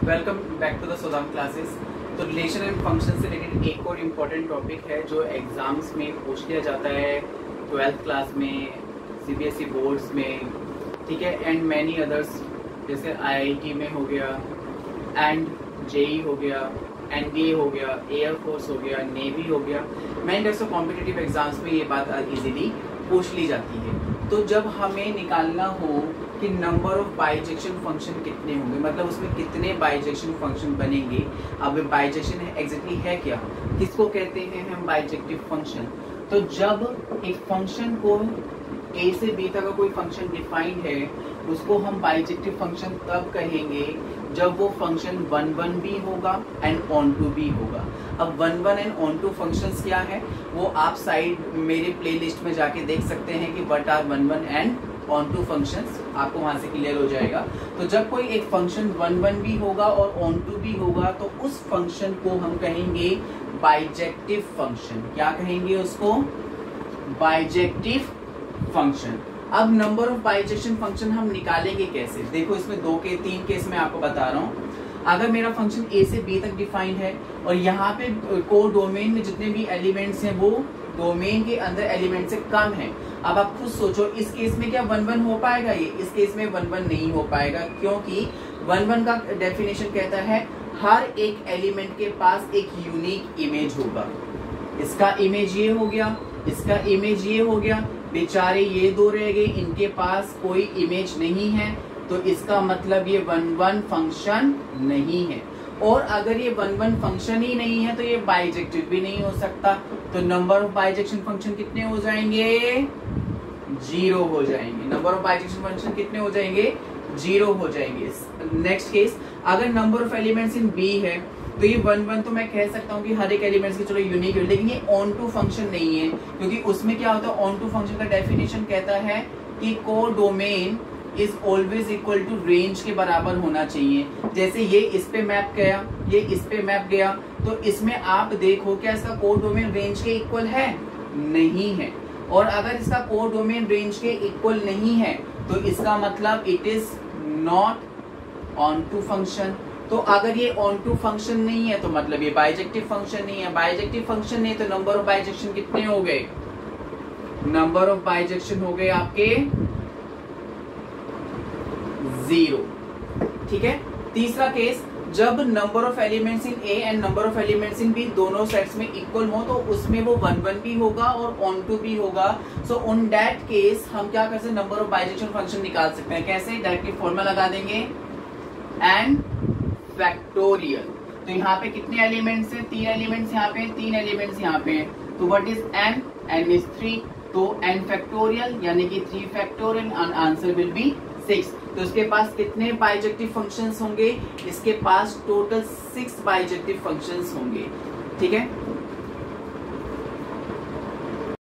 Welcome back to the सोदाम classes. तो relation and function से रिलेटेड एक और इम्पोर्टेंट टॉपिक है जो एग्जाम्स में पूछ लिया जाता है 12th क्लास में, सीबीएसई बोर्ड्स में, ठीक है, एंड मैनी अदर्स जैसे आईआईटी में हो गया, एंड जेई हो गया, एनडीए हो गया, एयरफोर्स हो गया, नेवी हो गया, many types of competitive exams में ये बात इजीली पूछ ली जाती है। तो जब हमें निकालना हो कि नंबर ऑफ बाइजेक्शन फंक्शन कितने होंगे, मतलब उसमें कितने बाइजेक्शन फंक्शन बनेंगे। अब बाइजेक्शन एग्जैक्टली है क्या, किसको कहते हैं हम बाइजेक्टिव फंक्शन। तो जब एक फंक्शन को ए से बी तक का कोई फंक्शन डिफाइंड है उसको हम बाइजेक्टिव फंक्शन तब कहेंगे जब वो फंक्शन 1 भी होगा एंड ऑन टू भी होगा। अब 1 एंड ऑन टू फंक्शंस क्या है वो आप साइड मेरे प्लेलिस्ट में जाके देख सकते हैं कि what are 1 and onto functions, आपको वहां से क्लियर हो जाएगा। तो जब कोई एक फंक्शन 1 भी होगा और ऑन टू भी होगा तो उस फंक्शन को हम कहेंगे बाइजेक्टिव फंक्शन। क्या कहेंगे उसको? Bijective function. अब नंबर ऑफ बाइजेक्शन फंक्शन हम निकालेंगे कैसे? देखो इसमें 3 केस में आपको बता रहा हूँ। अगर मेरा फंक्शन ए से बी तक डिफाइंड है और यहाँ पे को डोमेन में जितने भी एलिमेंट्स हैं वो डोमेन के अंदर एलिमेंट से कम है। अब आप खुद सोचो इस केस में क्या 1 हो पाएगा? ये इस केस में 1 नहीं हो पाएगा, क्योंकि 1 का डेफिनेशन कहता है हर एक एलिमेंट के पास एक यूनिक इमेज होगा। इसका इमेज ये हो गया, इसका इमेज ये हो गया, बेचारे ये 2 रह गए, इनके पास कोई इमेज नहीं है, तो इसका मतलब ये 1 फंक्शन नहीं है। और अगर ये 1 फंक्शन ही नहीं है तो ये बाइजेक्टिव भी नहीं हो सकता। तो नंबर ऑफ बाइजेक्शन फंक्शन कितने हो जाएंगे? 0 हो जाएंगे। नंबर ऑफ बाइजेक्शन फंक्शन कितने हो जाएंगे? 0 हो जाएंगे। नेक्स्ट केस, अगर number of elements in B है तो ये 1 तो मैं कह सकता हूँ कि हर एक एलिमेंट्स की चलो यूनिक है, लेकिन ये ऑन टू फंक्शन नहीं है, क्योंकि उसमें क्या होता है ऑन टू फंक्शन का डेफिनेशन कहता है कि codomain is always equal to range के बराबर होना चाहिए। जैसे ये इस पे मैप गया, ये इस पे मैप गया, तो इसमें आप देखो क्या इसका को डोमेन रेंज के इक्वल है? नहीं है। और अगर इसका को डोमेन रेंज के इक्वल नहीं है तो इसका मतलब it is not onto function. तो अगर ये ऑन टू फंक्शन नहीं है तो मतलब ये बाइजेक्टिव फंक्शन नहीं है। बाइजेक्टिव फंक्शन नहीं तो नंबर ऑफ बाइजेक्शन कितने हो गए? नंबर ऑफ बाइजेक्शन हो गए आपके 0। ठीक है। तीसरा केस, जब number of elements in A and number of elements in B दोनों सेट्स में इक्वल हो तो उसमें वो 1 भी होगा और ऑन टू भी होगा। सो ऑन दैट केस हम क्या कर सकते हैं? नंबर ऑफ बाइजेक्शन फंक्शन निकाल सकते हैं। कैसे? डायरेक्टली फॉर्मूला लगा देंगे एन फैक्टोरियल। तो यहाँ पे कितने एलिमेंट्स हैं? 3 एलिमेंट्स यहाँ पे, 3 एलिमेंट्स यहाँ पे। तो what is n? n is 3, तो n फैक्टोरियल यानी कि 3 factorial and answer will be 6। तो इसके पास कितने बाइजेक्टिव फंक्शंस होंगे? इसके पास टोटल 6 बाइजेक्टिव फंक्शंस होंगे। ठीक है।